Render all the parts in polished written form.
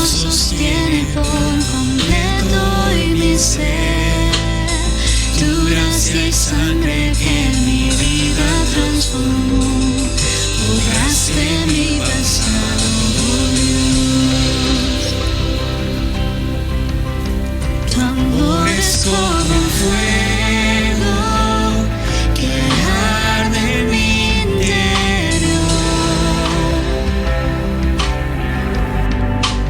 sostiene por completo y mi ser. Tu gracia y sangre que mi vida transformó, borraste mi pasado, oh Dios. Tu amor es como un fuego que arde en mi interior.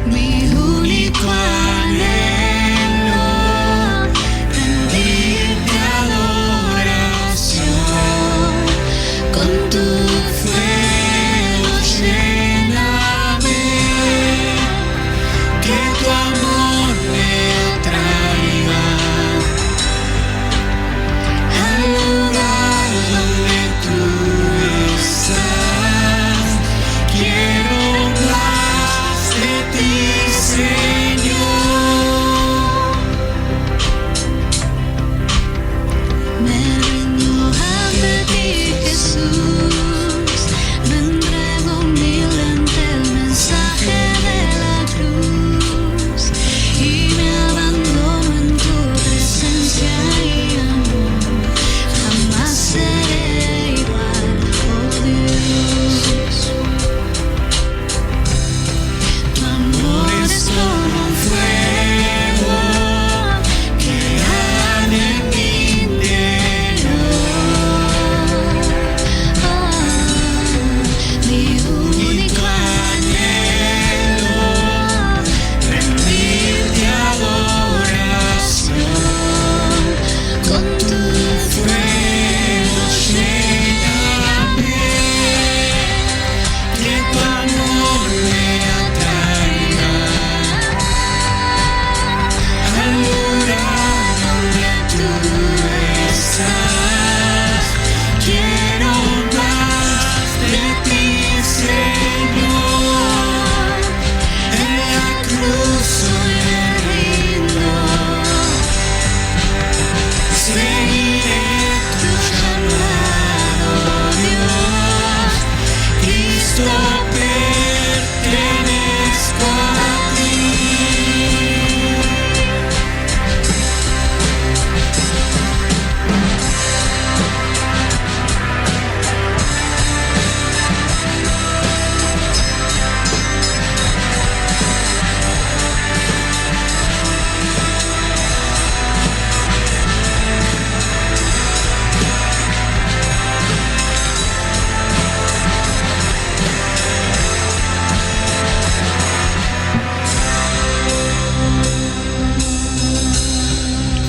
Mi único anhelo, rendirte adoración. Con tu fuego lléname, que tu amor me atraiga al lugar donde tú estás. Quiero más de ti, Señor. Me rindo ante ti, Jesús. Me entrego humildemente el mensaje de la cruz y me abandono en tu presencia y amor. Jamás seré igual, oh Dios. Tu amor es como un fuego que arde en mi interior. Mi único anhelo, rendirte adoración. Con tu fuego lléname, que tu amor me atraiga al lugar donde tú estás. Quiero más de ti, Señor. En la cruz hoy me rindo. Seguiré tu llamado, Dios. Cristo, pertenezco a ti.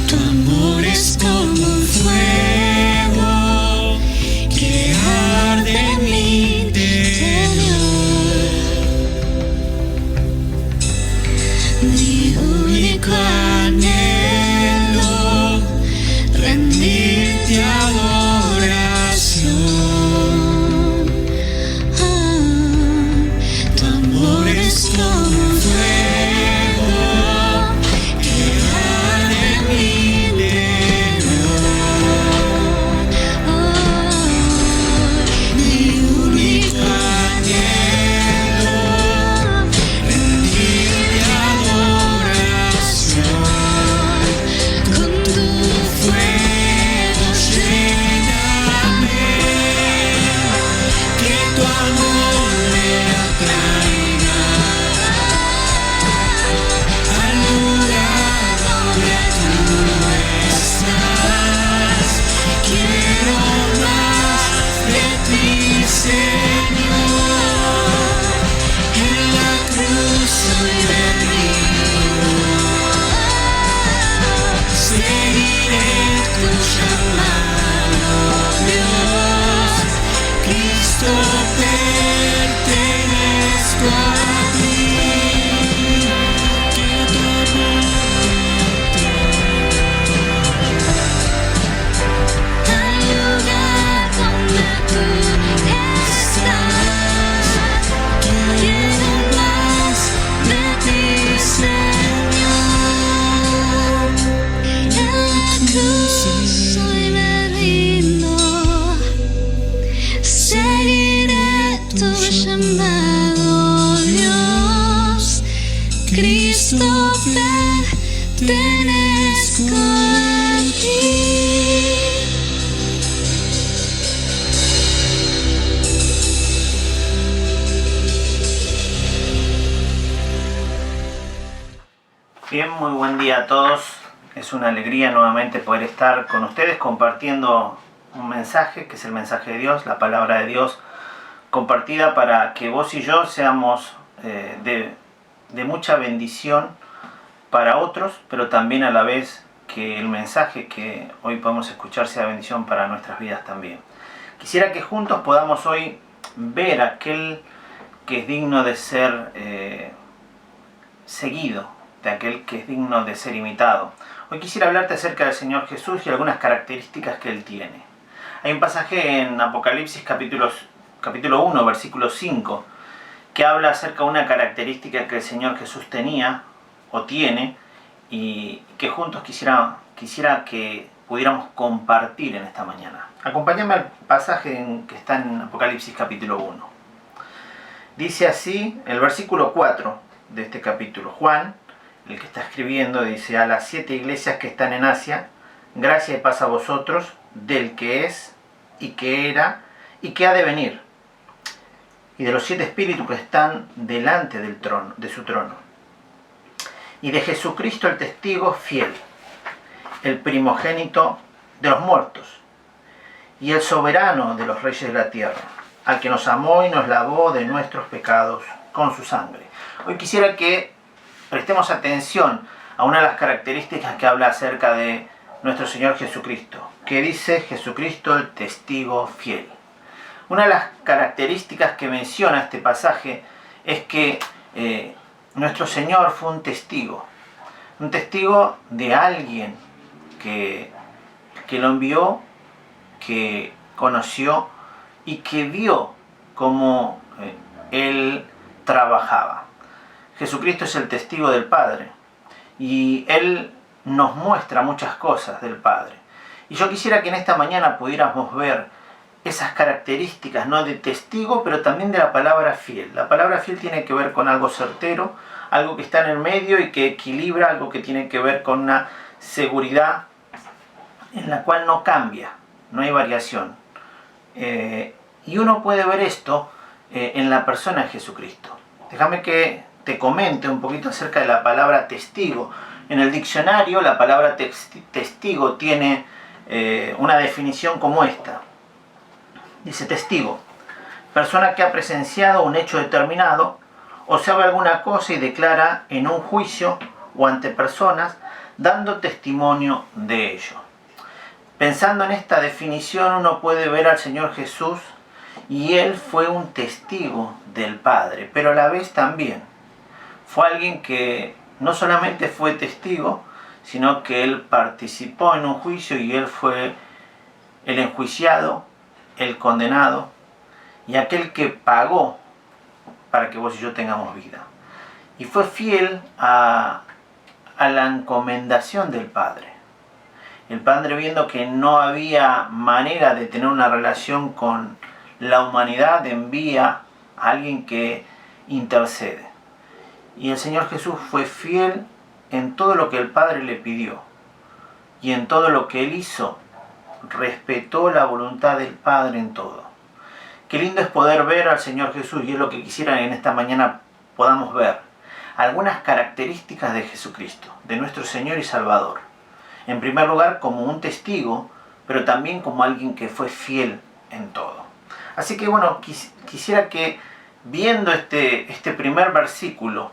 Tu amor es como un fuego que arde en mi interior. Mi único anhelo, rendirte adoración. Tu amor es como un fuego que arde en mi interior. Mi único anhelo, rendirte adoración. Cristo pertenezco a ti. Bien, muy buen día a todos. Es una alegría nuevamente poder estar con ustedes compartiendo un mensaje, que es el mensaje de Dios, la palabra de Dios compartida para que vos y yo seamos de mucha bendición para otros, pero también a la vez que el mensaje que hoy podemos escuchar sea bendición para nuestras vidas también. Quisiera que juntos podamos hoy ver aquel que es digno de ser seguido, de aquel que es digno de ser imitado. Hoy quisiera hablarte acerca del Señor Jesús y algunas características que Él tiene. Hay un pasaje en Apocalipsis capítulo 1, versículo 5, que habla acerca de una característica que el Señor Jesús tenía o tiene y que juntos quisiera que pudiéramos compartir en esta mañana. Acompáñame al pasaje que está en Apocalipsis capítulo 1. Dice así el versículo 4 de este capítulo. Juan, el que está escribiendo, dice: a las 7 iglesias que están en Asia, gracia y paz a vosotros, del que es, y que era, y que ha de venir, y de los 7 espíritus que están delante del trono, de su trono, y de Jesucristo el testigo fiel, el primogénito de los muertos, y el soberano de los reyes de la tierra, al que nos amó y nos lavó de nuestros pecados con su sangre. Hoy quisiera que prestemos atención a una de las características que habla acerca de nuestro Señor Jesucristo, que dice Jesucristo el testigo fiel. Una de las características que menciona este pasaje es que nuestro Señor fue un testigo de alguien que lo envió, que conoció y que vio cómo Él trabajaba. Jesucristo es el testigo del Padre y Él nos muestra muchas cosas del Padre. Y yo quisiera que en esta mañana pudiéramos ver esas características, no de testigo, pero también de la palabra fiel. La palabra fiel tiene que ver con algo certero, algo que está en el medio y que equilibra, algo que tiene que ver con una seguridad en la cual no cambia, no hay variación. Y uno puede ver esto en la persona de Jesucristo. Déjame que te comente un poquito acerca de la palabra testigo. En el diccionario la palabra testigo tiene una definición como esta. Dice: testigo, persona que ha presenciado un hecho determinado o sabe alguna cosa y declara en un juicio o ante personas dando testimonio de ello. Pensando en esta definición, uno puede ver al Señor Jesús y Él fue un testigo del Padre, pero a la vez también fue alguien que no solamente fue testigo, sino que Él participó en un juicio y Él fue el enjuiciado, el condenado y aquel que pagó para que vos y yo tengamos vida. Y fue fiel a la encomendación del Padre. El Padre, viendo que no había manera de tener una relación con la humanidad, envía a alguien que intercede. Y el Señor Jesús fue fiel en todo lo que el Padre le pidió. Y en todo lo que Él hizo, respetó la voluntad del Padre en todo. Qué lindo es poder ver al Señor Jesús, y es lo que quisiera en esta mañana podamos ver. Algunas características de Jesucristo, de nuestro Señor y Salvador. En primer lugar, como un testigo, pero también como alguien que fue fiel en todo. Así que bueno, quisiera que viendo este primer versículo,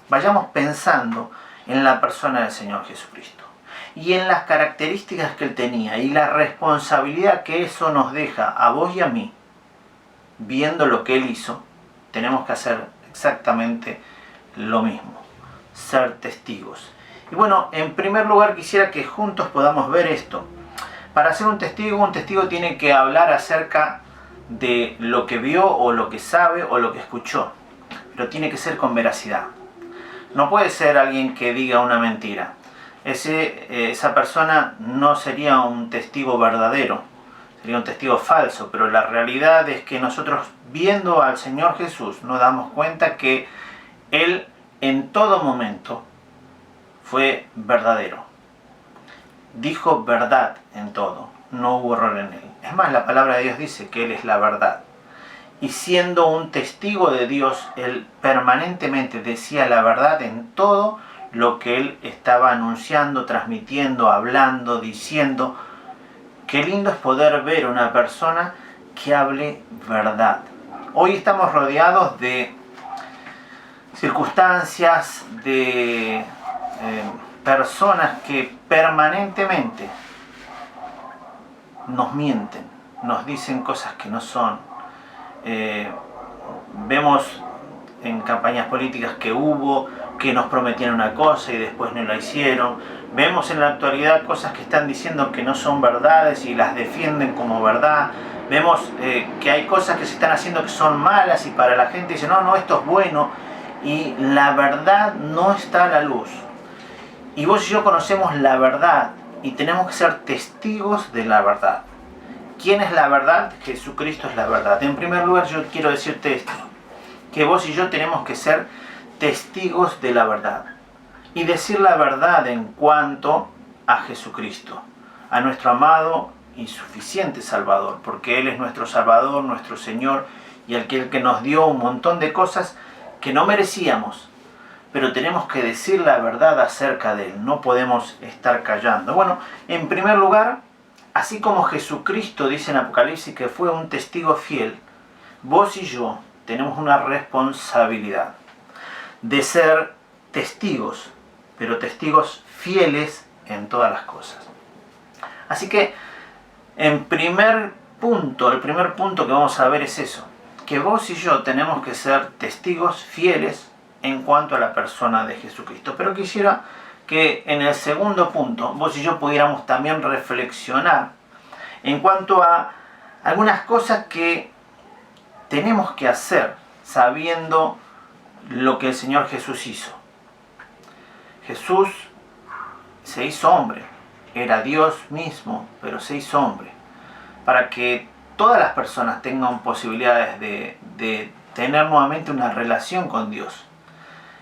vayamos pensando en la persona del Señor Jesucristo y en las características que Él tenía y la responsabilidad que eso nos deja a vos y a mí. Viendo lo que Él hizo, tenemos que hacer exactamente lo mismo, ser testigos. Y bueno, en primer lugar quisiera que juntos podamos ver esto. Para ser un testigo tiene que hablar acerca de lo que vio o lo que sabe o lo que escuchó, pero tiene que ser con veracidad. No puede ser alguien que diga una mentira. Esa persona no sería un testigo verdadero, sería un testigo falso, pero la realidad es que nosotros, viendo al Señor Jesús, nos damos cuenta que Él en todo momento fue verdadero. Dijo verdad en todo, no hubo error en él. Es más, la palabra de Dios dice que Él es la verdad. Y siendo un testigo de Dios, Él permanentemente decía la verdad en todo lo que Él estaba anunciando, transmitiendo, hablando, diciendo. Qué lindo es poder ver una persona que hable verdad. Hoy estamos rodeados de circunstancias, de personas que permanentemente nos mienten, nos dicen cosas que no son. Vemos en campañas políticas que hubo, que nos prometían una cosa y después no la hicieron. Vemos en la actualidad cosas que están diciendo que no son verdades y las defienden como verdad. Vemos que hay cosas que se están haciendo que son malas y para la gente dice, no, esto es bueno. Y la verdad no está a la luz. Y vos y yo conocemos la verdad y tenemos que ser testigos de la verdad. ¿Quién es la verdad? Jesucristo es la verdad. En primer lugar, yo quiero decirte esto, que vos y yo tenemos que ser testigos de la verdad y decir la verdad en cuanto a Jesucristo, a nuestro amado y suficiente Salvador, porque Él es nuestro Salvador, nuestro Señor y aquel que nos dio un montón de cosas que no merecíamos, pero tenemos que decir la verdad acerca de Él, no podemos estar callando. Bueno, en primer lugar, así como Jesucristo dice en Apocalipsis que fue un testigo fiel, vos y yo tenemos una responsabilidad de ser testigos, pero testigos fieles en todas las cosas. Así que, el primer punto que vamos a ver es eso, que vos y yo tenemos que ser testigos fieles en cuanto a la persona de Jesucristo. Pero quisiera que en el segundo punto vos y yo pudiéramos también reflexionar en cuanto a algunas cosas que tenemos que hacer sabiendo lo que el Señor Jesús hizo. Jesús se hizo hombre, era Dios mismo, pero se hizo hombre, para que todas las personas tengan posibilidades de tener nuevamente una relación con Dios.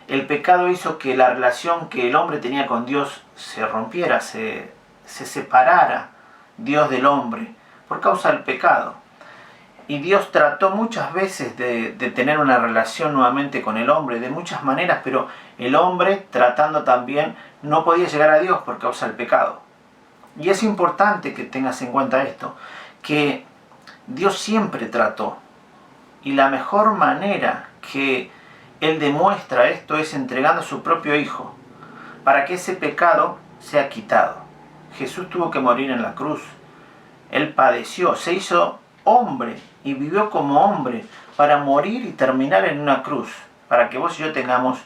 El pecado hizo que la relación que el hombre tenía con Dios se rompiera, se separara Dios del hombre por causa del pecado. Y Dios trató muchas veces de tener una relación nuevamente con el hombre, de muchas maneras, pero el hombre, tratando también, no podía llegar a Dios por causa del pecado. Y es importante que tengas en cuenta esto, que Dios siempre trató. Y la mejor manera que Él demuestra esto es entregando a su propio Hijo, para que ese pecado sea quitado. Jesús tuvo que morir en la cruz. Él padeció, se hizo hombre y vivió como hombre para morir y terminar en una cruz, para que vos y yo tengamos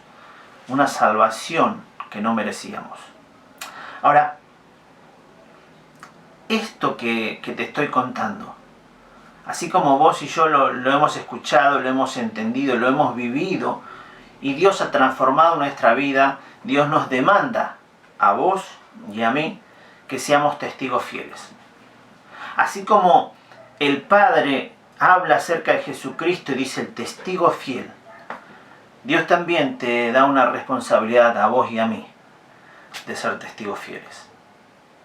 una salvación que no merecíamos. Ahora, esto que te estoy contando, así como vos y yo lo hemos escuchado, lo hemos entendido, lo hemos vivido, y Dios ha transformado nuestra vida, Dios nos demanda a vos y a mí que seamos testigos fieles. Así como el Padre habla acerca de Jesucristo y dice el testigo fiel, Dios también te da una responsabilidad a vos y a mí de ser testigos fieles.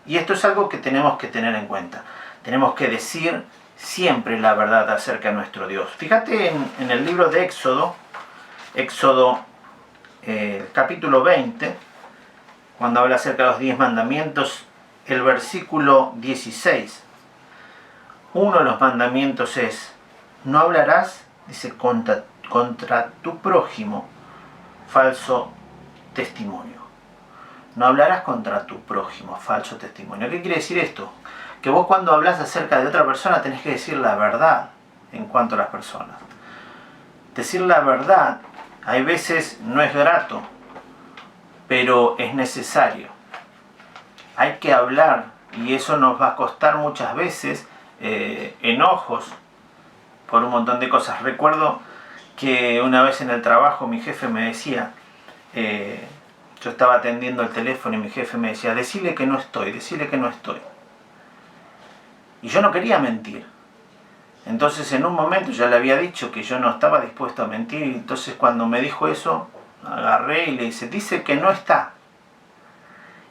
Y esto es algo que tenemos que tener en cuenta. Tenemos que decir siempre la verdad acerca de nuestro Dios. Fíjate en el libro de Éxodo, capítulo 20, cuando habla acerca de los 10 mandamientos, el versículo 16. Uno de los mandamientos es, no hablarás, dice, contra tu prójimo falso testimonio. No hablarás contra tu prójimo falso testimonio. ¿Qué quiere decir esto? Que vos cuando hablas acerca de otra persona tenés que decir la verdad en cuanto a las personas. Decir la verdad hay veces no es grato, pero es necesario. Hay que hablar y eso nos va a costar muchas veces enojos por un montón de cosas. Recuerdo que una vez en el trabajo mi jefe me decía, yo estaba atendiendo el teléfono y mi jefe me decía, decile que no estoy. Y yo no quería mentir. Entonces en un momento ya le había dicho que yo no estaba dispuesto a mentir. Y entonces cuando me dijo eso, agarré y le dice que no está.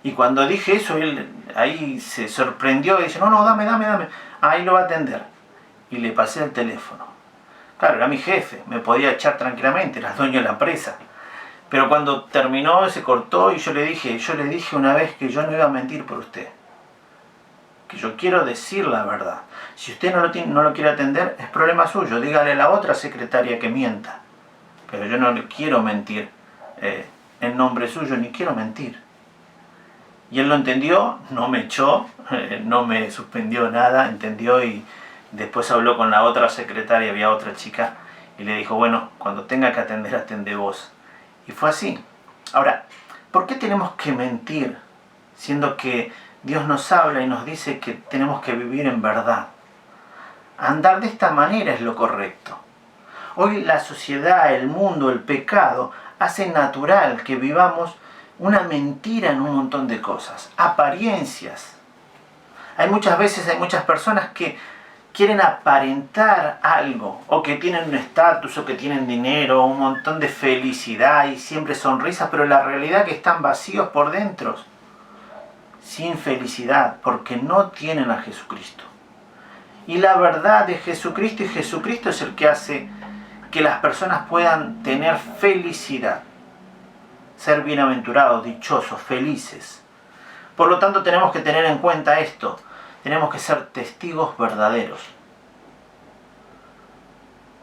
Y cuando dije eso, él ahí se sorprendió y dice, no, dame. Ahí lo va a atender. Y le pasé el teléfono. Claro, era mi jefe, me podía echar tranquilamente, era el dueño de la empresa. Pero cuando terminó, se cortó y yo le dije una vez que yo no iba a mentir por usted. Que yo quiero decir la verdad. Si usted no lo quiere atender, es problema suyo. Dígale a la otra secretaria que mienta. Pero yo no le quiero mentir en nombre suyo, ni quiero mentir. Y él lo entendió, no me echó, no me suspendió nada, entendió y después habló con la otra secretaria, había otra chica, y le dijo, bueno, cuando tenga que atender, atende vos. Y fue así. Ahora, ¿por qué tenemos que mentir? Siendo que Dios nos habla y nos dice que tenemos que vivir en verdad. Andar de esta manera es lo correcto. Hoy la sociedad, el mundo, el pecado, hace natural que vivamos una mentira en un montón de cosas, apariencias. Hay muchas personas que quieren aparentar algo, o que tienen un estatus, o que tienen dinero, un montón de felicidad y siempre sonrisas, pero la realidad es que están vacíos por dentro, sin felicidad, porque no tienen a Jesucristo. Y la verdad de Jesucristo, y Jesucristo es el que hace que las personas puedan tener felicidad, ser bienaventurados, dichosos, felices. Por lo tanto, tenemos que tener en cuenta esto. Tenemos que ser testigos verdaderos.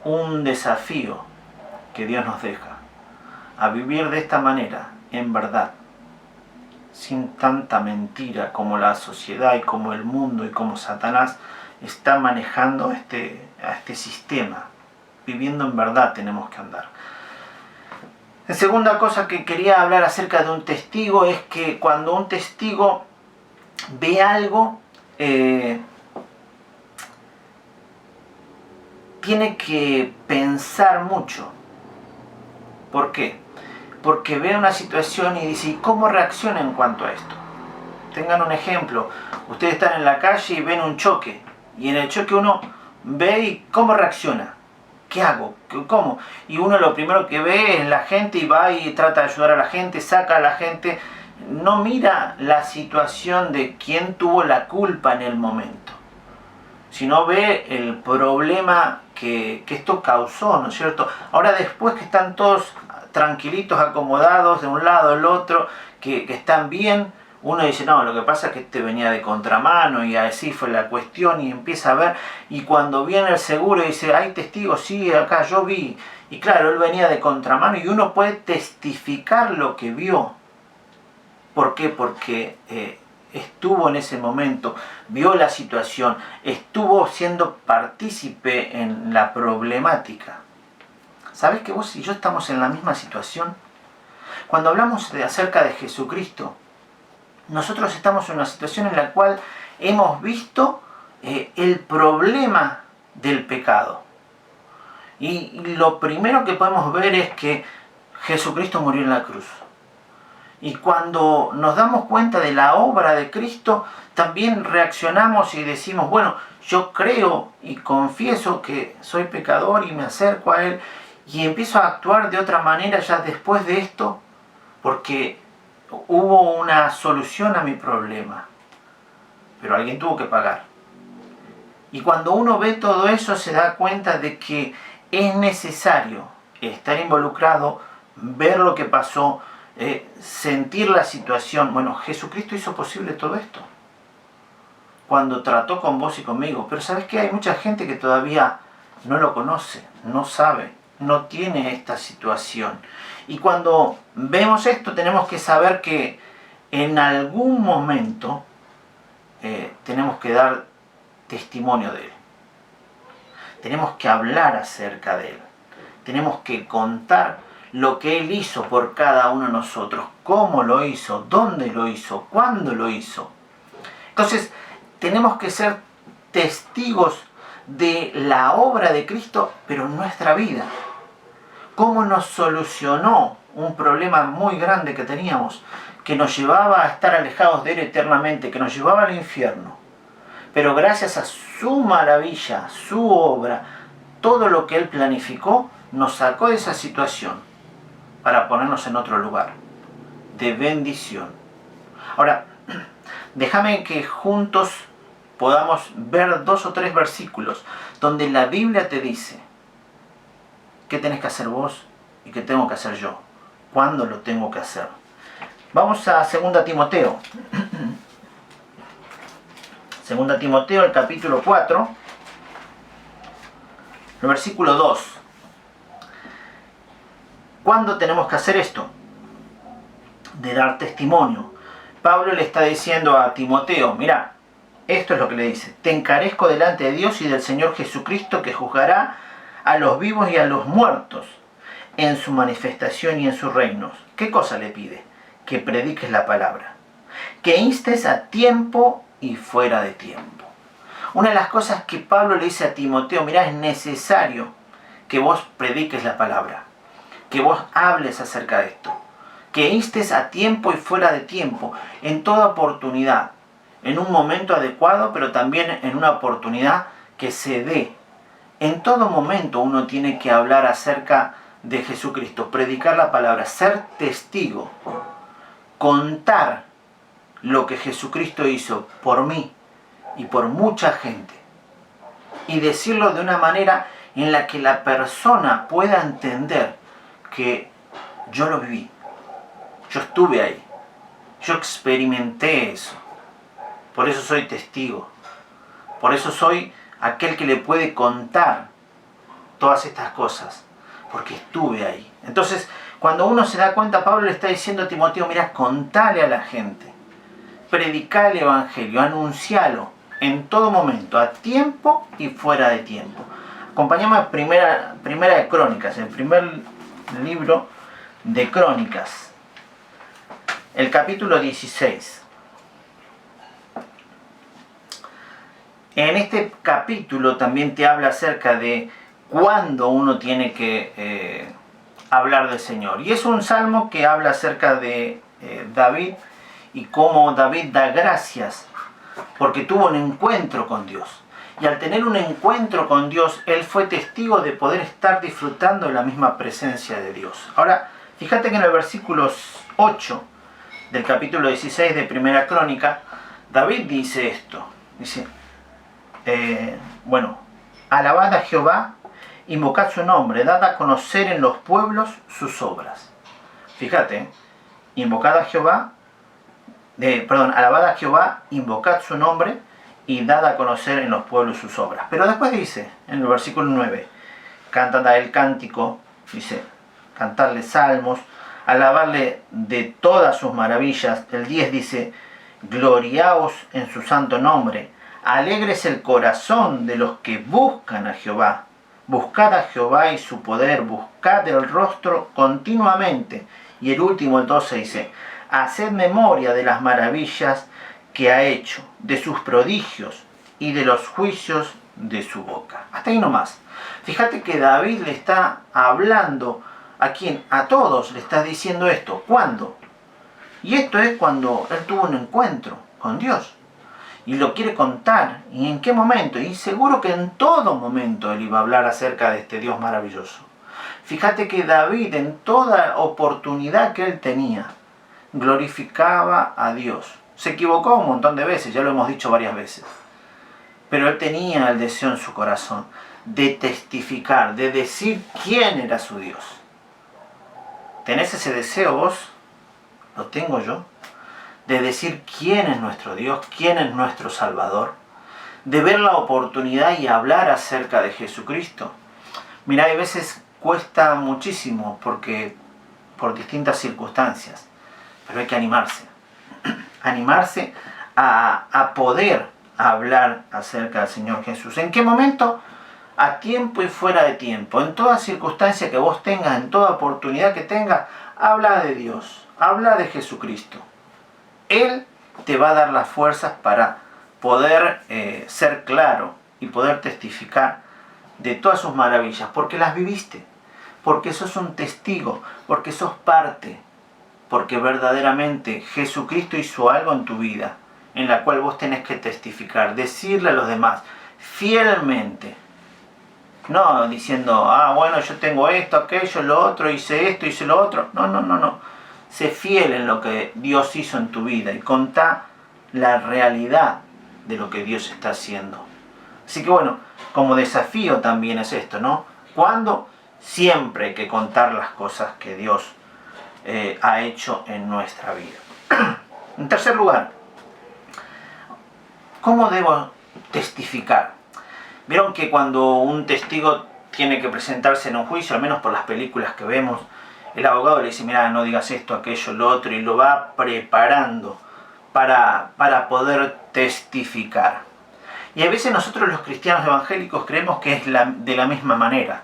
Un desafío que Dios nos deja a vivir de esta manera, en verdad, sin tanta mentira como la sociedad y como el mundo y como Satanás está manejando a este sistema. Viviendo en verdad tenemos que andar. La segunda cosa que quería hablar acerca de un testigo es que cuando un testigo ve algo, tiene que pensar mucho. ¿Por qué? Porque ve una situación y dice, ¿y cómo reacciona en cuanto a esto? Tengan un ejemplo. Ustedes están en la calle y ven un choque. Y en el choque uno ve y cómo reacciona. ¿Qué hago? ¿Cómo? Y uno lo primero que ve es la gente y va y trata de ayudar a la gente, saca a la gente. No mira la situación de quién tuvo la culpa en el momento, sino ve el problema que esto causó, ¿no es cierto? Ahora después que están todos tranquilitos, acomodados de un lado al otro, que están bien, uno dice, no, lo que pasa es que este venía de contramano y así fue la cuestión y empieza a ver, y cuando viene el seguro y dice, hay testigos, sí, acá yo vi, y claro, él venía de contramano y uno puede testificar lo que vio. ¿Por qué? Porque estuvo en ese momento, vio la situación, estuvo siendo partícipe en la problemática. ¿Sabes que vos y yo estamos en la misma situación? Cuando hablamos acerca de Jesucristo, nosotros estamos en una situación en la cual hemos visto el problema del pecado. Y lo primero que podemos ver es que Jesucristo murió en la cruz. Y cuando nos damos cuenta de la obra de Cristo, también reaccionamos y decimos, bueno, yo creo y confieso que soy pecador y me acerco a Él y empiezo a actuar de otra manera ya después de esto, porque hubo una solución a mi problema, pero alguien tuvo que pagar. Y cuando uno ve todo eso se da cuenta de que es necesario estar involucrado, ver lo que pasó, sentir la situación. Bueno, Jesucristo hizo posible todo esto cuando trató con vos y conmigo. Pero ¿sabes qué? Hay mucha gente que todavía no lo conoce, no sabe, no tiene esta situación. Y cuando vemos esto tenemos que saber que en algún momento tenemos que dar testimonio de Él. Tenemos que hablar acerca de Él. Tenemos que contar lo que Él hizo por cada uno de nosotros, cómo lo hizo, dónde lo hizo, cuándo lo hizo. Entonces, tenemos que ser testigos de la obra de Cristo, pero en nuestra vida. Cómo nos solucionó un problema muy grande que teníamos, que nos llevaba a estar alejados de Él eternamente, que nos llevaba al infierno. Pero gracias a su maravilla, su obra, todo lo que Él planificó, nos sacó de esa situación para ponernos en otro lugar de bendición. Ahora, déjame que juntos podamos ver 2 o 3 versículos donde la Biblia te dice qué tenés que hacer vos y qué tengo que hacer yo, cuándo lo tengo que hacer. Vamos a 2 Timoteo. 2 Timoteo, el capítulo 4, el versículo 2. ¿Cuándo tenemos que hacer esto? De dar testimonio. Pablo le está diciendo a Timoteo, mira, esto es lo que le dice: te encarezco delante de Dios y del Señor Jesucristo, que juzgará a los vivos y a los muertos en su manifestación y en sus reinos. ¿Qué cosa le pide? Que prediques la palabra, que instes a tiempo y fuera de tiempo. Una de las cosas que Pablo le dice a Timoteo, mira, es necesario que vos prediques la palabra, que vos hables acerca de esto, que instes a tiempo y fuera de tiempo, en toda oportunidad, en un momento adecuado, pero también en una oportunidad que se dé. En todo momento uno tiene que hablar acerca de Jesucristo, predicar la palabra, ser testigo, contar lo que Jesucristo hizo por mí y por mucha gente, y decirlo de una manera en la que la persona pueda entender que yo lo viví, yo estuve ahí, yo experimenté eso. Por eso soy testigo. Por eso soy aquel que le puede contar todas estas cosas, porque estuve ahí. Entonces, cuando uno se da cuenta, Pablo le está diciendo a Timoteo, mira, contale a la gente, predicá el evangelio, anuncialo en todo momento, a tiempo y fuera de tiempo. Acompáñame a primera de Crónicas, el primer libro de Crónicas, el capítulo 16. En este capítulo también te habla acerca de cuándo uno tiene que hablar del Señor. Y es un salmo que habla acerca de David y cómo David da gracias porque tuvo un encuentro con Dios. Y al tener un encuentro con Dios, él fue testigo de poder estar disfrutando de la misma presencia de Dios. Ahora, fíjate que en el versículo 8 del capítulo 16 de Primera Crónica, David dice esto. Dice, alabad a Jehová, invocad su nombre, dad a conocer en los pueblos sus obras. Fíjate, invocad a Jehová, alabad a Jehová, invocad su nombre y dad a conocer en los pueblos sus obras. Pero después dice, en el versículo 9, cantad a él cántico, dice, cantarle salmos, alabarle de todas sus maravillas. El 10 dice, gloriaos en su santo nombre, alegres el corazón de los que buscan a Jehová. Buscad a Jehová y su poder, buscad el rostro continuamente. Y el último, el 12, dice, haced memoria de las maravillas que ha hecho, de sus prodigios y de los juicios de su boca. Hasta ahí nomás. Fíjate que David le está hablando a quién, a todos le está diciendo esto. ¿Cuándo? Y esto es cuando él tuvo un encuentro con Dios. Y lo quiere contar. ¿Y en qué momento? Y seguro que en todo momento él iba a hablar acerca de este Dios maravilloso. Fíjate que David, en toda oportunidad que él tenía, glorificaba a Dios. Se equivocó un montón de veces, ya lo hemos dicho varias veces. Pero él tenía el deseo en su corazón de testificar, de decir quién era su Dios. ¿Tenés ese deseo vos? ¿Lo tengo yo? De decir quién es nuestro Dios, quién es nuestro Salvador, de ver la oportunidad y hablar acerca de Jesucristo. Mira, hay veces cuesta muchísimo porque por distintas circunstancias, pero hay que animarse, animarse a poder hablar acerca del Señor Jesús. ¿En qué momento? A tiempo y fuera de tiempo, en toda circunstancia que vos tengas, en toda oportunidad que tengas, habla de Dios, habla de Jesucristo. Él te va a dar las fuerzas para poder ser claro y poder testificar de todas sus maravillas, porque las viviste, porque sos un testigo, porque sos parte, porque verdaderamente Jesucristo hizo algo en tu vida, en la cual vos tenés que testificar, decirle a los demás fielmente No diciendo, bueno, yo tengo esto, aquello, lo otro, hice esto, hice lo otro. No, no, no, no. Sé fiel en lo que Dios hizo en tu vida y contá la realidad de lo que Dios está haciendo. Así que bueno, como desafío también es esto, ¿no? ¿Cuándo? Siempre hay que contar las cosas que Dios ha hecho en nuestra vida. En tercer lugar, ¿cómo debo testificar? Vieron que cuando un testigo tiene que presentarse en un juicio, al menos por las películas que vemos, el abogado le dice, mira, no digas esto, aquello, lo otro, y lo va preparando para poder testificar. Y a veces nosotros los cristianos evangélicos creemos que es de la misma manera.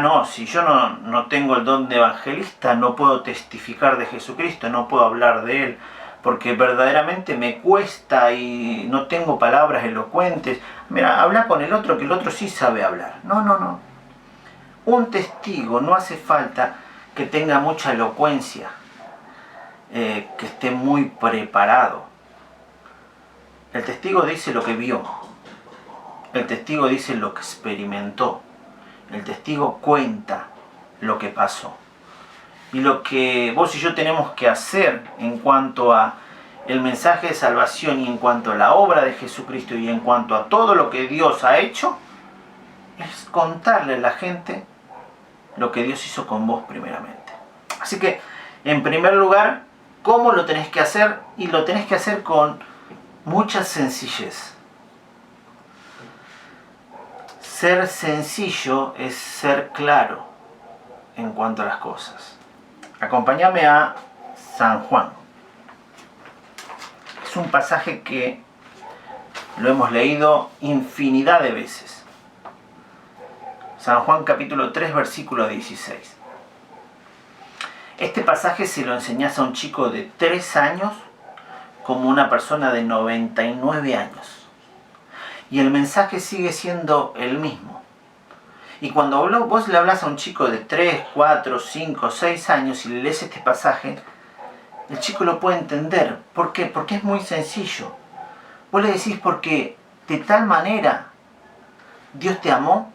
No, si yo no tengo el don de evangelista, no puedo testificar de Jesucristo, no puedo hablar de Él, porque verdaderamente me cuesta y no tengo palabras elocuentes. Mira, habla con el otro, que el otro sí sabe hablar. No, no, no. Un testigo no hace falta que tenga mucha elocuencia, que esté muy preparado. El testigo dice lo que vio. El testigo dice lo que experimentó. El testigo cuenta lo que pasó. Y lo que vos y yo tenemos que hacer en cuanto a el mensaje de salvación y en cuanto a la obra de Jesucristo y en cuanto a todo lo que Dios ha hecho, es contarle a la gente lo que Dios hizo con vos primeramente. Así que, en primer lugar, ¿cómo lo tenés que hacer? Y lo tenés que hacer con mucha sencillez. Ser sencillo es ser claro en cuanto a las cosas. Acompáñame a San Juan. Es un pasaje que lo hemos leído infinidad de veces. San Juan capítulo 3, versículo 16. Este pasaje se lo enseñás a un chico de 3 años como una persona de 99 años. Y el mensaje sigue siendo el mismo. Y cuando vos le hablas a un chico de 3, 4, 5, 6 años y le lees este pasaje, el chico lo puede entender. ¿Por qué? Porque es muy sencillo. Vos le decís porque de tal manera Dios te amó.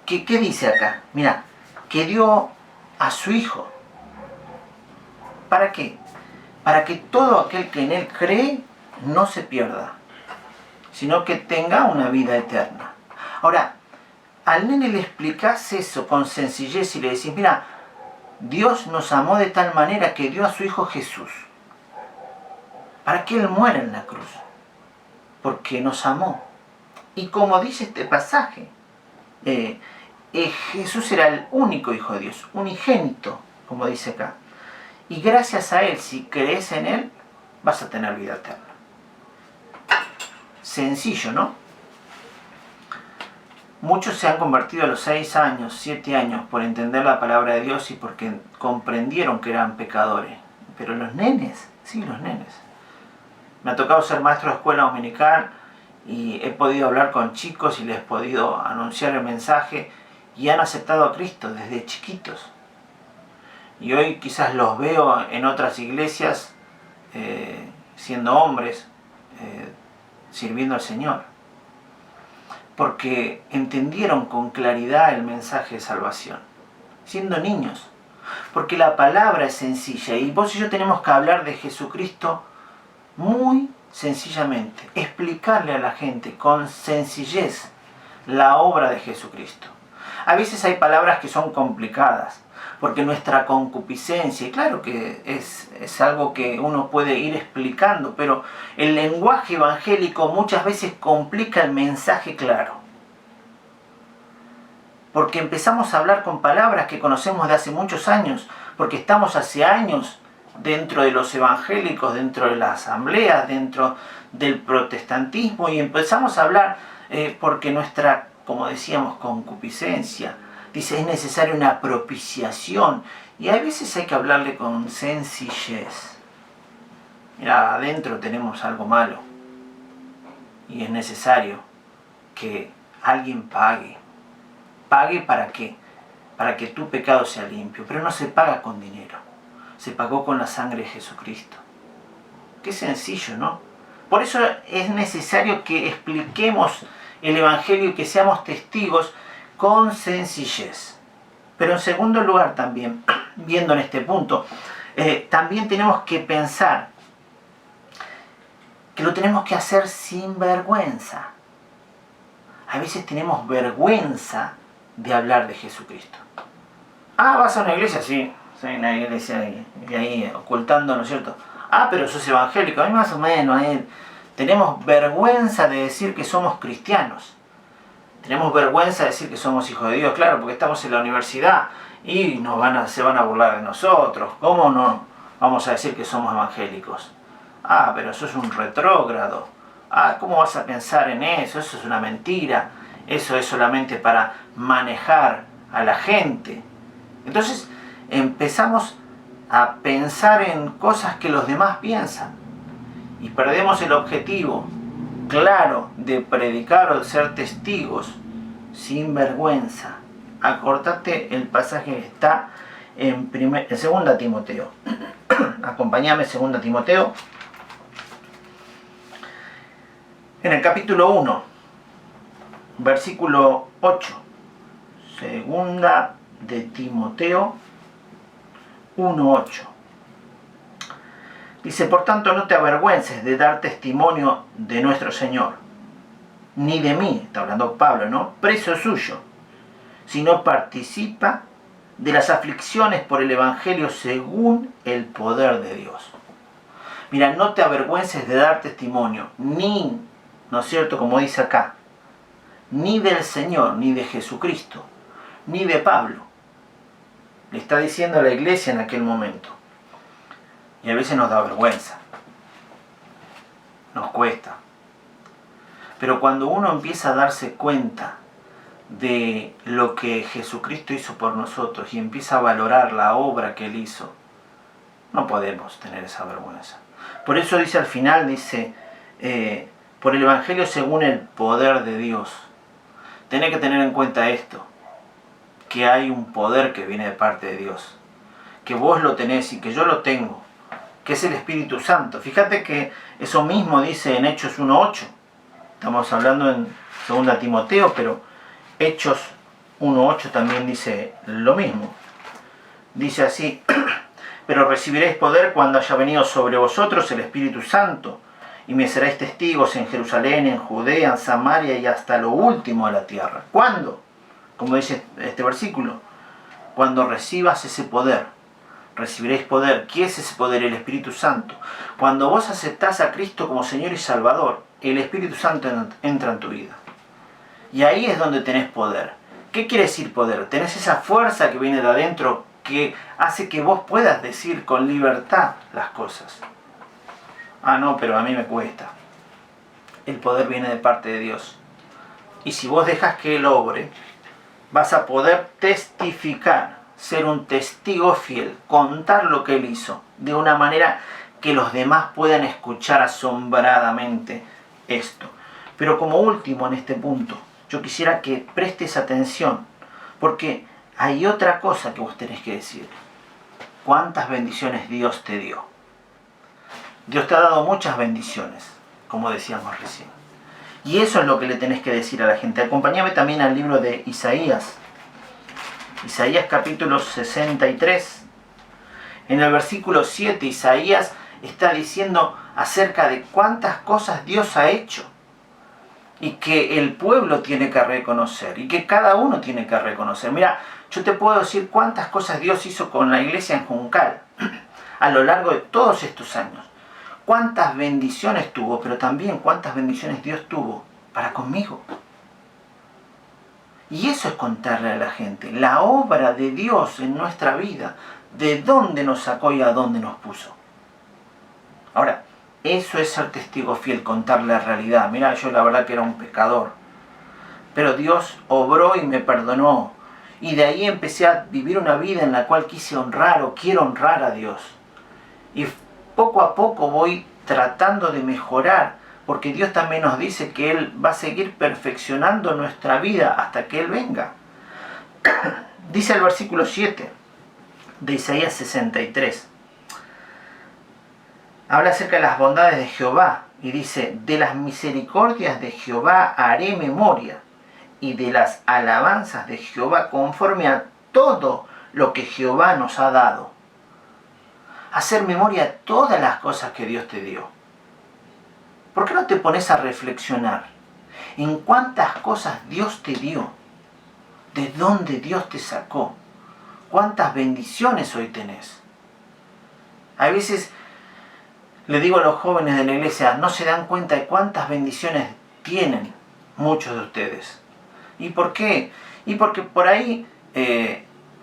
¿Qué dice acá? Mira, que dio a su Hijo. ¿Para qué? Para que todo aquel que en Él cree no se pierda, sino que tenga una vida eterna. Ahora, al nene le explicás eso con sencillez y le decís, mira, Dios nos amó de tal manera que dio a su Hijo Jesús, para que Él muera en la cruz, porque nos amó. Y como dice este pasaje, Jesús era el único Hijo de Dios, unigénito, como dice acá. Y gracias a Él, si crees en Él, vas a tener vida eterna. Sencillo, ¿no? Muchos se han convertido a los 6 años, 7 años por entender la palabra de Dios y porque comprendieron que eran pecadores. Pero los nenes, sí, los nenes. Me ha tocado ser maestro de escuela dominical y he podido hablar con chicos y les he podido anunciar el mensaje y han aceptado a Cristo desde chiquitos. Y hoy quizás los veo en otras iglesias siendo hombres, sirviendo al Señor, porque entendieron con claridad el mensaje de salvación, siendo niños, porque la palabra es sencilla y vos y yo tenemos que hablar de Jesucristo muy sencillamente, explicarle a la gente con sencillez la obra de Jesucristo. A veces hay palabras que son complicadas, porque nuestra concupiscencia, y claro que es algo que uno puede ir explicando, pero el lenguaje evangélico muchas veces complica el mensaje claro. Porque empezamos a hablar con palabras que conocemos de hace muchos años, porque estamos hace años dentro de los evangélicos, dentro de las asambleas, dentro del protestantismo, y empezamos a hablar porque nuestra, como decíamos, concupiscencia, dice, es necesaria una propiciación. Y a veces hay que hablarle con sencillez. Mira, adentro tenemos algo malo. Y es necesario que alguien pague. ¿Pague para qué? Para que tu pecado sea limpio. Pero no se paga con dinero. Se pagó con la sangre de Jesucristo. Qué sencillo, ¿no? Por eso es necesario que expliquemos el Evangelio y que seamos testigos con sencillez. Pero en segundo lugar también, viendo en este punto, también tenemos que pensar que lo tenemos que hacer sin vergüenza. A veces tenemos vergüenza de hablar de Jesucristo. Ah, ¿vas a una iglesia? Sí, soy una iglesia y ahí ocultando, ¿no es cierto? Ah, pero sos evangélico. A mí más o menos. Tenemos vergüenza de decir que somos cristianos. Tenemos vergüenza de decir que somos hijos de Dios, claro, porque estamos en la universidad y se van a burlar de nosotros. ¿Cómo no vamos a decir que somos evangélicos? Ah, pero eso es un retrógrado. Ah, ¿cómo vas a pensar en eso? Eso es una mentira. Eso es solamente para manejar a la gente. Entonces empezamos a pensar en cosas que los demás piensan y perdemos el objetivo claro de predicar o de ser testigos sin vergüenza. Acordate el pasaje que está en 2 Timoteo. Acompáñame, 2 Timoteo. En el capítulo 1, versículo 8. 2 de Timoteo 1:8. Dice, por tanto, no te avergüences de dar testimonio de nuestro Señor, ni de mí, está hablando Pablo, ¿no? Preso suyo, sino participa de las aflicciones por el Evangelio según el poder de Dios. Mira, no te avergüences de dar testimonio, ni, ¿no es cierto?, como dice acá, ni del Señor, ni de Jesucristo, ni de Pablo. Le está diciendo a la iglesia en aquel momento. Y a veces nos da vergüenza. Nos cuesta. Pero cuando uno empieza a darse cuenta de lo que Jesucristo hizo por nosotros y empieza a valorar la obra que Él hizo, no podemos tener esa vergüenza. Por eso dice al final, dice, por el Evangelio según el poder de Dios. Tenés que tener en cuenta esto, que hay un poder que viene de parte de Dios, que vos lo tenés y que yo lo tengo, que es el Espíritu Santo. Fíjate que eso mismo dice en Hechos 1:8. Estamos hablando en 2 Timoteo, pero Hechos 1:8 también dice lo mismo. Dice así, pero recibiréis poder cuando haya venido sobre vosotros el Espíritu Santo, y me seréis testigos en Jerusalén, en Judea, en Samaria y hasta lo último de la tierra. ¿Cuándo? Como dice este versículo, cuando recibas ese poder. Recibiréis poder. ¿Qué es ese poder? El Espíritu Santo. Cuando vos aceptás a Cristo como Señor y Salvador, el Espíritu Santo entra en tu vida. Y ahí es donde tenés poder. ¿Qué quiere decir poder? Tenés esa fuerza que viene de adentro que hace que vos puedas decir con libertad las cosas. Ah, no, pero a mí me cuesta. El poder viene de parte de Dios. Y si vos dejas que Él obre, vas a poder testificar, ser un testigo fiel, contar lo que Él hizo, de una manera que los demás puedan escuchar asombradamente esto. Pero como último en este punto, yo quisiera que prestes atención, porque hay otra cosa que vos tenés que decir. ¿Cuántas bendiciones Dios te dio? Dios te ha dado muchas bendiciones, como decíamos recién. Y eso es lo que le tenés que decir a la gente. Acompáñame también al libro de Isaías. Isaías capítulo 63. En el versículo 7, Isaías está diciendo acerca de cuántas cosas Dios ha hecho. Y que el pueblo tiene que reconocer. Y que cada uno tiene que reconocer. Mira, yo te puedo decir cuántas cosas Dios hizo con la iglesia en Juncal. A lo largo de todos estos años. Cuántas bendiciones tuvo, pero también cuántas bendiciones Dios tuvo para conmigo. Y eso es contarle a la gente la obra de Dios en nuestra vida, de dónde nos sacó y a dónde nos puso. Ahora, eso es ser testigo fiel, contar la realidad. Mira, yo la verdad que era un pecador, pero Dios obró y me perdonó. Y de ahí empecé a vivir una vida en la cual quise honrar o quiero honrar a Dios. Y poco a poco voy tratando de mejorar, porque Dios también nos dice que Él va a seguir perfeccionando nuestra vida hasta que Él venga. Dice el versículo 7 de Isaías 63. Habla acerca de las bondades de Jehová y dice, de las misericordias de Jehová haré memoria y de las alabanzas de Jehová conforme a todo lo que Jehová nos ha dado. Hacer memoria de todas las cosas que Dios te dio. ¿Por qué no te pones a reflexionar en cuántas cosas Dios te dio? ¿De dónde Dios te sacó? ¿Cuántas bendiciones hoy tenés? A veces le digo a los jóvenes de la iglesia, no se dan cuenta de cuántas bendiciones tienen muchos de ustedes. ¿Y por qué? Y porque por ahí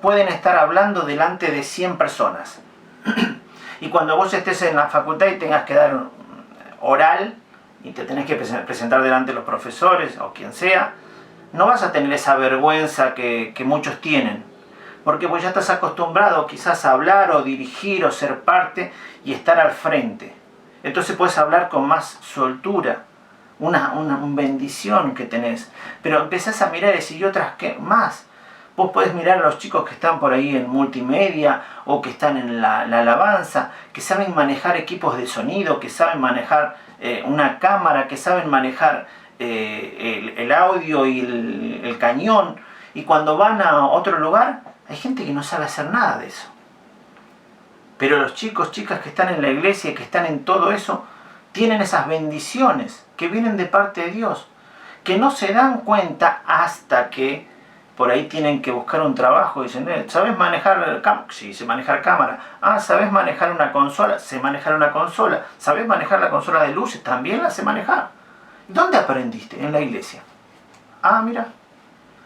pueden estar hablando delante de 100 personas. Y cuando vos estés en la facultad y tengas que dar oral y te tenés que presentar delante de los profesores o quien sea, no vas a tener esa vergüenza que muchos tienen. Porque pues ya estás acostumbrado quizás a hablar o dirigir o ser parte y estar al frente. Entonces puedes hablar con más soltura, una bendición que tenés. Pero empezás a mirar y decir, ¿y otras qué más? Vos podés mirar a los chicos que están por ahí en multimedia o que están en la alabanza, que saben manejar equipos de sonido, que saben manejar una cámara, que saben manejar el audio y el cañón. Y cuando van a otro lugar, hay gente que no sabe hacer nada de eso. Pero los chicos, chicas que están en la iglesia y que están en todo eso, tienen esas bendiciones que vienen de parte de Dios, que no se dan cuenta hasta que por ahí tienen que buscar un trabajo y dicen, ¿sabes manejar cámara? Sí, sé manejar cámara. Ah, ¿sabes manejar una consola? Sé manejar una consola. ¿Sabes manejar la consola de luces? También la sé manejar. ¿Dónde aprendiste? En la iglesia. Ah, mira.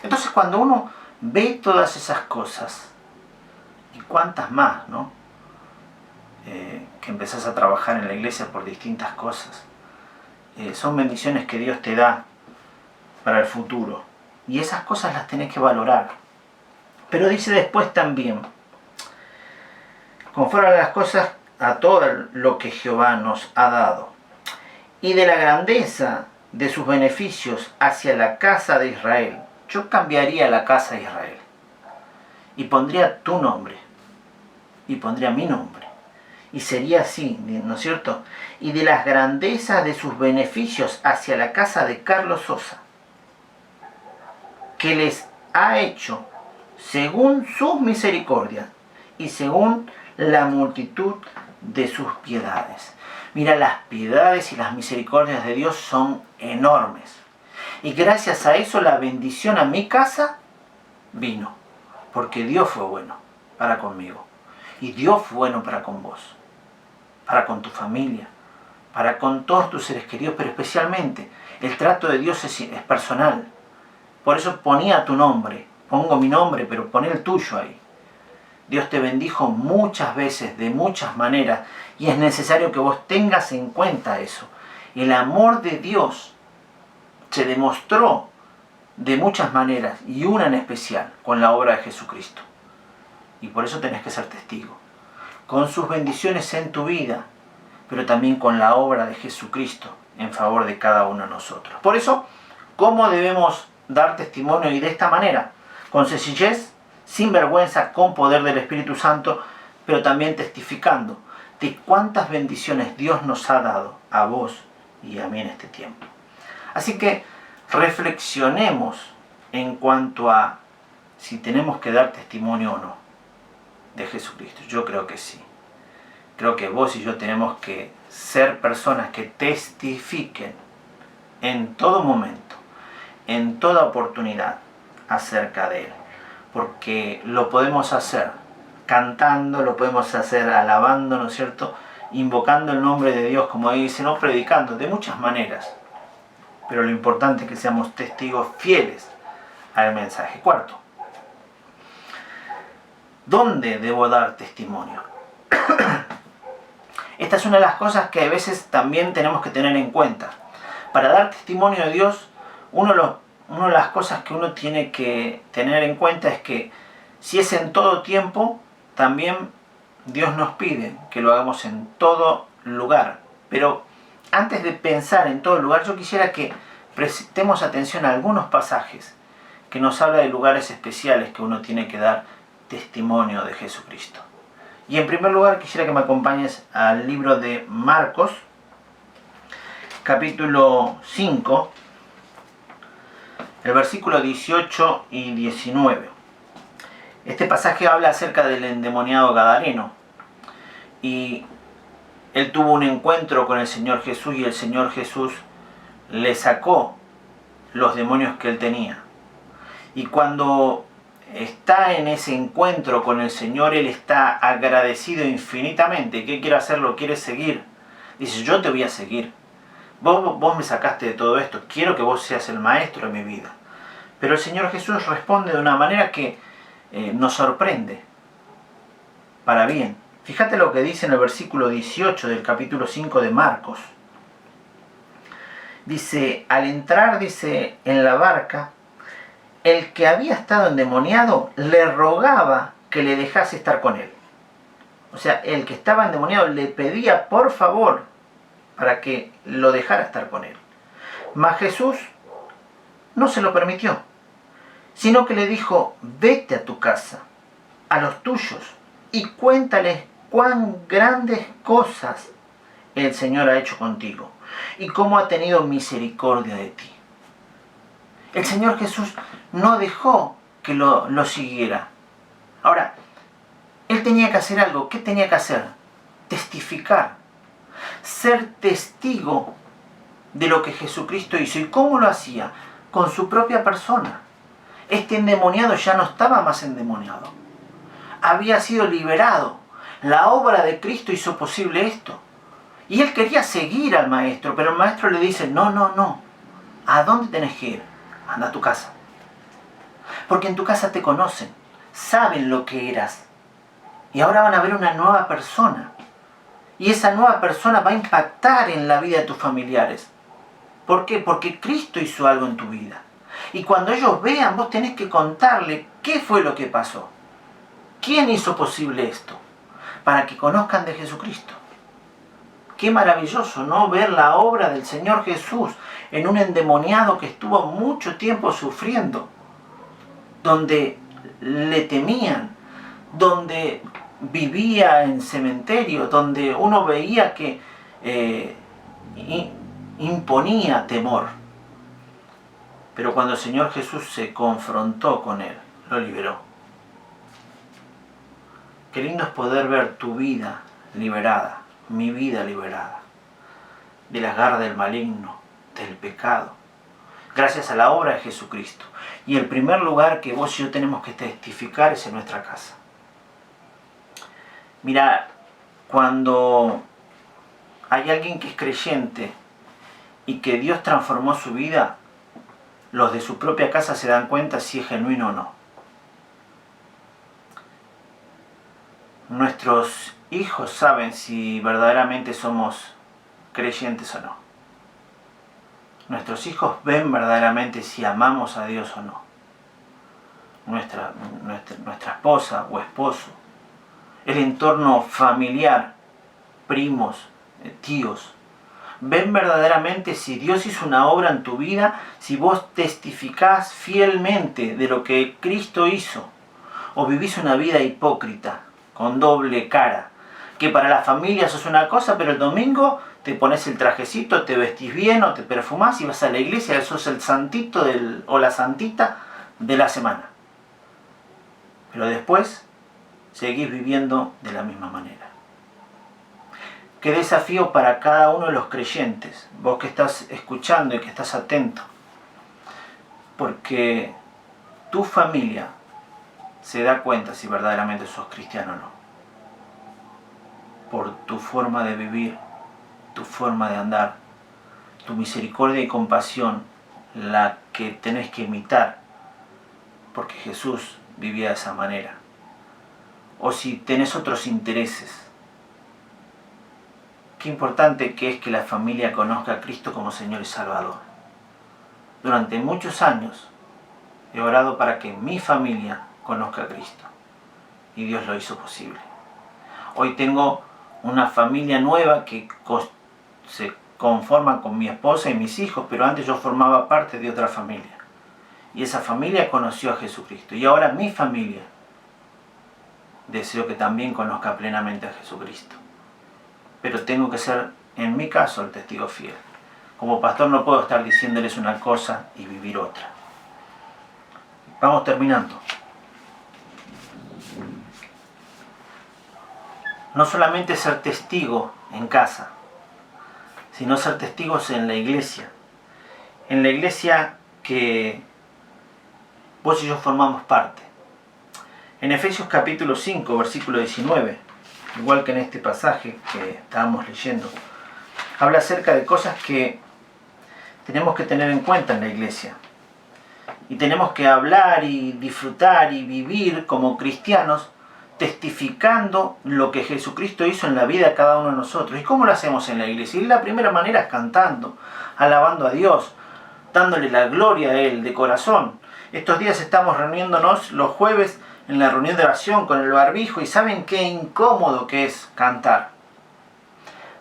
Entonces cuando uno ve todas esas cosas, y cuántas más, ¿no? Que empezás a trabajar en la iglesia por distintas cosas. Son bendiciones que Dios te da para el futuro. Y esas cosas las tenés que valorar. Pero dice después también, conforme a las cosas, a todo lo que Jehová nos ha dado, y de la grandeza de sus beneficios hacia la casa de Israel. Yo cambiaría la casa de Israel y pondría tu nombre y pondría mi nombre y sería así, ¿no es cierto? Y de las grandezas de sus beneficios hacia la casa de Carlos Sosa, que les ha hecho según sus misericordias y según la multitud de sus piedades. Mira, las piedades y las misericordias de Dios son enormes. Y gracias a eso la bendición a mi casa vino. Porque Dios fue bueno para conmigo. Y Dios fue bueno para con vos. Para con tu familia. Para con todos tus seres queridos. Pero especialmente el trato de Dios es personal. Por eso ponía tu nombre. Pongo mi nombre, pero poné el tuyo ahí. Dios te bendijo muchas veces, de muchas maneras. Y es necesario que vos tengas en cuenta eso. El amor de Dios se demostró de muchas maneras y una en especial con la obra de Jesucristo. Y por eso tenés que ser testigo. Con sus bendiciones en tu vida, pero también con la obra de Jesucristo en favor de cada uno de nosotros. Por eso, ¿cómo debemos dar testimonio? Y de esta manera, con sencillez, sin vergüenza, con poder del Espíritu Santo, pero también testificando de cuántas bendiciones Dios nos ha dado a vos y a mí en este tiempo. Así que reflexionemos en cuanto a si tenemos que dar testimonio o no de Jesucristo. Yo creo que sí. Creo que vos y yo tenemos que ser personas que testifiquen en todo momento, en toda oportunidad acerca de Él. Porque lo podemos hacer cantando, lo podemos hacer alabando, ¿no es cierto? Invocando el nombre de Dios, como dice, no predicando, de muchas maneras. Pero lo importante es que seamos testigos fieles al mensaje. Cuarto, ¿dónde debo dar testimonio? Esta es una de las cosas que a veces también tenemos que tener en cuenta. Para dar testimonio de Dios, una de las cosas que uno tiene que tener en cuenta es que si es en todo tiempo, también Dios nos pide que lo hagamos en todo lugar. Pero antes de pensar en todo lugar, yo quisiera que prestemos atención a algunos pasajes que nos habla de lugares especiales que uno tiene que dar testimonio de Jesucristo. Y en primer lugar quisiera que me acompañes al libro de Marcos, capítulo 5, el versículo 18 y 19. Este pasaje habla acerca del endemoniado gadareno. Y él tuvo un encuentro con el Señor Jesús y el Señor Jesús le sacó los demonios que él tenía. Y cuando está en ese encuentro con el Señor, él está agradecido infinitamente. ¿Qué quiere hacer? Lo quiere seguir. Dice, yo te voy a seguir. Vos me sacaste de todo esto. Quiero que vos seas el maestro de mi vida. Pero el Señor Jesús responde de una manera que nos sorprende. Para bien. Fíjate lo que dice en el versículo 18 del capítulo 5 de Marcos. Dice, al entrar, dice, en la barca, el que había estado endemoniado le rogaba que le dejase estar con él. O sea, el que estaba endemoniado le pedía por favor para que lo dejara estar con él. Mas Jesús no se lo permitió, sino que le dijo, vete a tu casa, a los tuyos, y cuéntales cuán grandes cosas el Señor ha hecho contigo y cómo ha tenido misericordia de ti. El Señor Jesús no dejó que lo siguiera. Ahora, él tenía que hacer algo. ¿Qué tenía que hacer? Testificar. Ser testigo de lo que Jesucristo hizo. ¿Y cómo lo hacía? Con su propia persona. Este endemoniado ya no estaba más endemoniado. Había sido liberado. La obra de Cristo hizo posible esto. Y él quería seguir al maestro, pero el maestro le dice, no. ¿A dónde tenés que ir? Anda a tu casa. Porque en tu casa te conocen, saben lo que eras. Y ahora van a ver una nueva persona. Y esa nueva persona va a impactar en la vida de tus familiares. ¿Por qué? Porque Cristo hizo algo en tu vida. Y cuando ellos vean, vos tenés que contarle qué fue lo que pasó. ¿Quién hizo posible esto? Para que conozcan de Jesucristo. Qué maravilloso, ¿no? Ver la obra del Señor Jesús en un endemoniado que estuvo mucho tiempo sufriendo, donde le temían, donde vivía en cementerio, donde uno veía que imponía temor. Pero cuando el Señor Jesús se confrontó con él, lo liberó. Qué lindo es poder ver tu vida liberada, mi vida liberada, de las garras del maligno, del pecado, gracias a la obra de Jesucristo. Y el primer lugar que vos y yo tenemos que testificar es en nuestra casa. Mira, cuando hay alguien que es creyente y que Dios transformó su vida, los de su propia casa se dan cuenta si es genuino o no. Nuestros hijos saben si verdaderamente somos creyentes o no. Nuestros hijos ven verdaderamente si amamos a Dios o no. Nuestra esposa o esposo, el entorno familiar, primos, tíos, ven verdaderamente si Dios hizo una obra en tu vida, si vos testificás fielmente de lo que Cristo hizo, o vivís una vida hipócrita, con doble cara, que para la familia sos una cosa, pero el domingo te pones el trajecito, te vestís bien o te perfumás y vas a la iglesia, sos el santito o la santita de la semana. Pero después seguís viviendo de la misma manera. Qué desafío para cada uno de los creyentes, vos que estás escuchando y que estás atento, porque tu familia se da cuenta si verdaderamente sos cristiano o no. Por tu forma de vivir, tu forma de andar, tu misericordia y compasión, la que tenés que imitar, porque Jesús vivía de esa manera. O si tenés otros intereses. Qué importante que es que la familia conozca a Cristo como Señor y Salvador. Durante muchos años he orado para que mi familia conozca a Cristo. Y Dios lo hizo posible. Hoy tengo una familia nueva que se conforma con mi esposa y mis hijos, pero antes yo formaba parte de otra familia. Y esa familia conoció a Jesucristo. Y ahora mi familia deseo que también conozca plenamente a Jesucristo. Pero tengo que ser, en mi caso, el testigo fiel. Como pastor no puedo estar diciéndoles una cosa y vivir otra. Vamos terminando. No solamente ser testigo en casa, sino ser testigos en la iglesia. En la iglesia que vos y yo formamos parte. En Efesios capítulo 5, versículo 19, igual que en este pasaje que estábamos leyendo, habla acerca de cosas que tenemos que tener en cuenta en la iglesia. Y tenemos que hablar y disfrutar y vivir como cristianos, testificando lo que Jesucristo hizo en la vida de cada uno de nosotros. ¿Y cómo lo hacemos en la iglesia? Y la primera manera es cantando, alabando a Dios, dándole la gloria a Él de corazón. Estos días estamos reuniéndonos los jueves en la reunión de oración con el barbijo, y ¿saben qué incómodo que es cantar?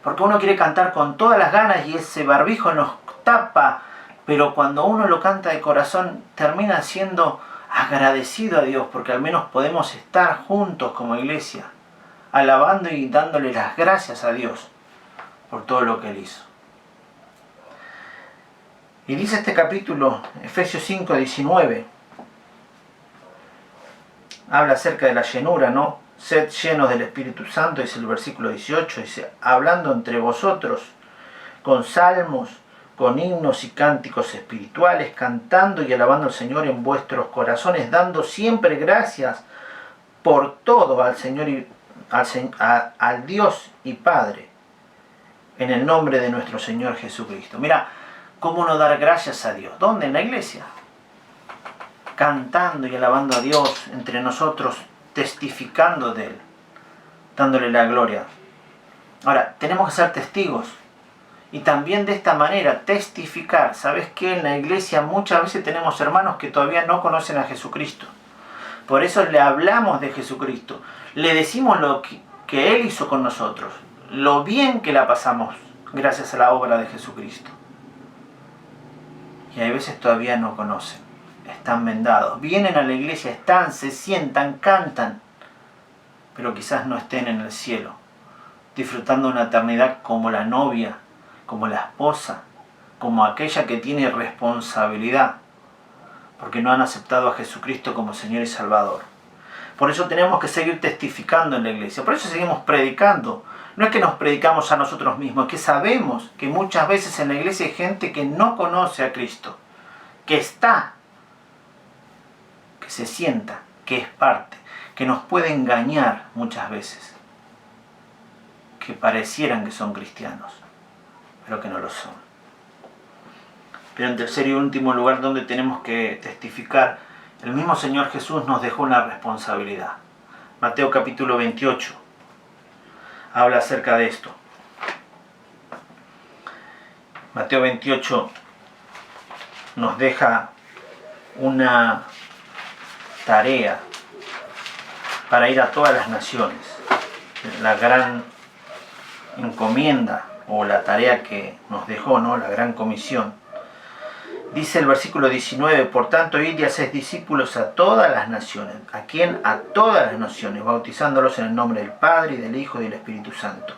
Porque uno quiere cantar con todas las ganas y ese barbijo nos tapa, pero cuando uno lo canta de corazón termina siendo agradecido a Dios, porque al menos podemos estar juntos como iglesia, alabando y dándole las gracias a Dios por todo lo que Él hizo. Y dice este capítulo, Efesios 5, 19, habla acerca de la llenura, ¿no? Sed llenos del Espíritu Santo, dice el versículo 18, dice, hablando entre vosotros con salmos, con himnos y cánticos espirituales, cantando y alabando al Señor en vuestros corazones, dando siempre gracias por todo al Señor y al Dios y Padre, en el nombre de nuestro Señor Jesucristo. Mira, ¿cómo no dar gracias a Dios? ¿Dónde? En la iglesia. Cantando y alabando a Dios entre nosotros, testificando de Él, dándole la gloria. Ahora, tenemos que ser testigos. Y también de esta manera testificar. ¿Sabes qué? En la iglesia muchas veces tenemos hermanos que todavía no conocen a Jesucristo. Por eso le hablamos de Jesucristo. Le decimos lo que Él hizo con nosotros. Lo bien que la pasamos gracias a la obra de Jesucristo. Y hay veces todavía no conocen. Están vendados. Vienen a la iglesia, están, se sientan, cantan. Pero quizás no estén en el cielo. Disfrutando una eternidad como la novia, como la esposa, como aquella que tiene responsabilidad, porque no han aceptado a Jesucristo como Señor y Salvador. Por eso tenemos que seguir testificando en la iglesia, por eso seguimos predicando. No es que nos predicamos a nosotros mismos, es que sabemos que muchas veces en la iglesia hay gente que no conoce a Cristo, que está, que se sienta, que es parte, que nos puede engañar muchas veces, que parecieran que son cristianos, pero que no lo son. Pero en tercer y último lugar, donde tenemos que testificar, el mismo Señor Jesús nos dejó una responsabilidad. Mateo capítulo 28 habla acerca de esto. Mateo 28 nos deja una tarea para ir a todas las naciones. La gran encomienda o la tarea que nos dejó, ¿no? La gran comisión. Dice el versículo 19, por tanto, id y haced discípulos a todas las naciones. ¿A quién? A todas las naciones, bautizándolos en el nombre del Padre, y del Hijo y del Espíritu Santo,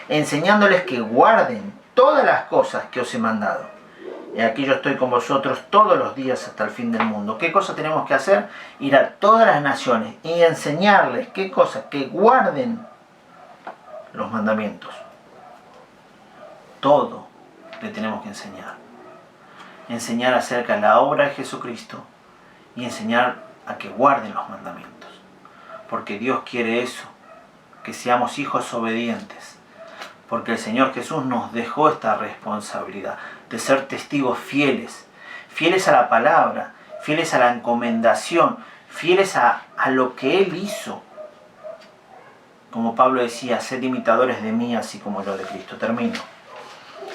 enseñándoles que guarden todas las cosas que os he mandado. Y aquí yo estoy con vosotros todos los días hasta el fin del mundo. ¿Qué cosa tenemos que hacer? Ir a todas las naciones y enseñarles, ¿qué cosa? Que guarden los mandamientos. Todo le tenemos que enseñar. Enseñar acerca de la obra de Jesucristo y enseñar a que guarden los mandamientos. Porque Dios quiere eso, que seamos hijos obedientes. Porque el Señor Jesús nos dejó esta responsabilidad de ser testigos fieles. Fieles a la palabra, fieles a la encomendación, fieles a lo que Él hizo. Como Pablo decía, sed imitadores de mí así como yo de Cristo. Termino.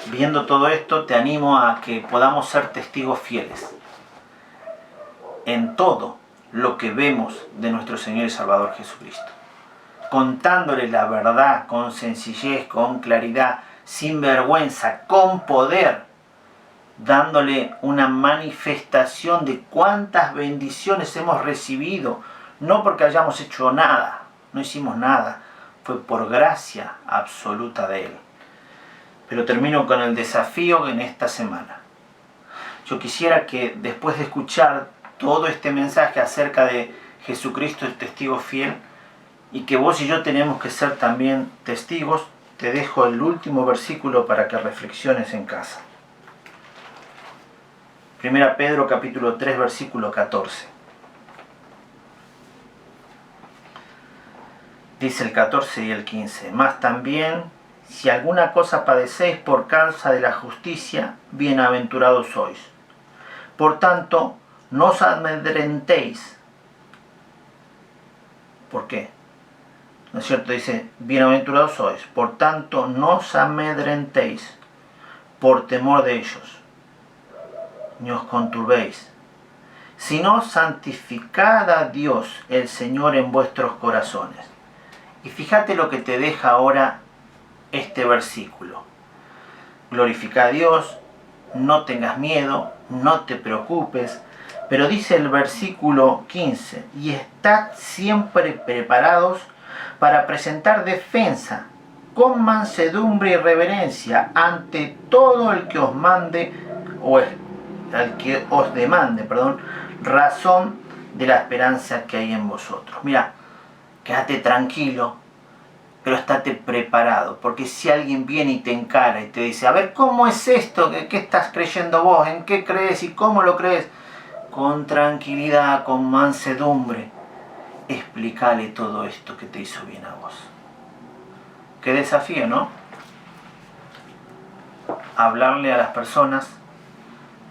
Viendo todo esto, te animo a que podamos ser testigos fieles en todo lo que vemos de nuestro Señor y Salvador Jesucristo. Contándole la verdad con sencillez, con claridad, sin vergüenza, con poder, dándole una manifestación de cuántas bendiciones hemos recibido, no porque hayamos hecho nada, no hicimos nada, fue por gracia absoluta de Él. Pero termino con el desafío en esta semana. Yo quisiera que después de escuchar todo este mensaje acerca de Jesucristo, el testigo fiel, y que vos y yo tenemos que ser también testigos, te dejo el último versículo para que reflexiones en casa. 1 Pedro capítulo 3, versículo 14. Dice el 14 y el 15. Mas también, si alguna cosa padecéis por causa de la justicia, bienaventurados sois. Por tanto, no os amedrentéis. ¿Por qué? ¿No es cierto? Dice, bienaventurados sois. Por tanto, no os amedrentéis por temor de ellos, ni os conturbéis, sino santificad a Dios el Señor en vuestros corazones. Y fíjate lo que te deja ahora este versículo. Glorifica a Dios, no tengas miedo, no te preocupes, pero dice el versículo 15, y estad siempre preparados para presentar defensa con mansedumbre y reverencia ante todo el que os mande o al que os demande, razón de la esperanza que hay en vosotros. Mira, quédate tranquilo, pero estate preparado, porque si alguien viene y te encara y te dice, a ver, ¿cómo es esto? ¿Qué estás creyendo vos? ¿En qué crees y cómo lo crees? Con tranquilidad, con mansedumbre, explícale todo esto que te hizo bien a vos. Qué desafío, ¿no? Hablarle a las personas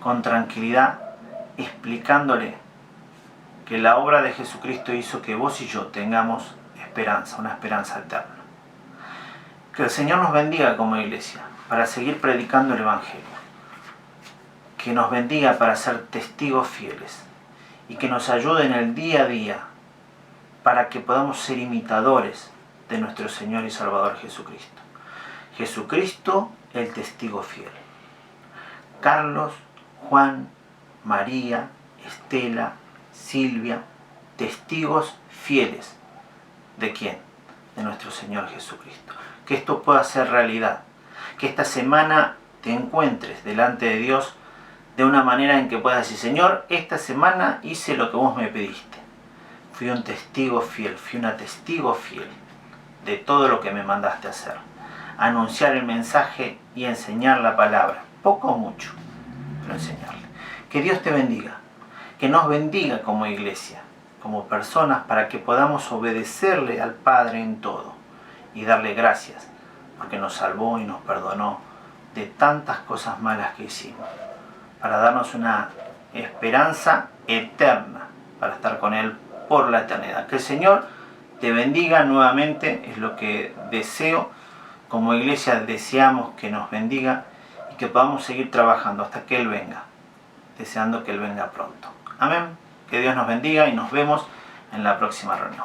con tranquilidad, explicándole que la obra de Jesucristo hizo que vos y yo tengamos esperanza, una esperanza eterna. Que el Señor nos bendiga como iglesia para seguir predicando el Evangelio. Que nos bendiga para ser testigos fieles y que nos ayude en el día a día para que podamos ser imitadores de nuestro Señor y Salvador Jesucristo. Jesucristo, el testigo fiel. Carlos, Juan, María, Estela, Silvia, testigos fieles. ¿De quién? De nuestro Señor Jesucristo. Que esto pueda ser realidad. Que esta semana te encuentres delante de Dios de una manera en que puedas decir, Señor, esta semana hice lo que vos me pediste. Fui un testigo fiel, fui una testigo fiel de todo lo que me mandaste a hacer. Anunciar el mensaje y enseñar la palabra. Poco o mucho, pero enseñarle. Que Dios te bendiga. Que nos bendiga como iglesia, como personas, para que podamos obedecerle al Padre en todo y darle gracias, porque nos salvó y nos perdonó de tantas cosas malas que hicimos, para darnos una esperanza eterna, para estar con Él por la eternidad. Que el Señor te bendiga nuevamente, es lo que deseo. Como iglesia deseamos que nos bendiga y que podamos seguir trabajando hasta que Él venga, deseando que Él venga pronto. Amén. Que Dios nos bendiga y nos vemos en la próxima reunión.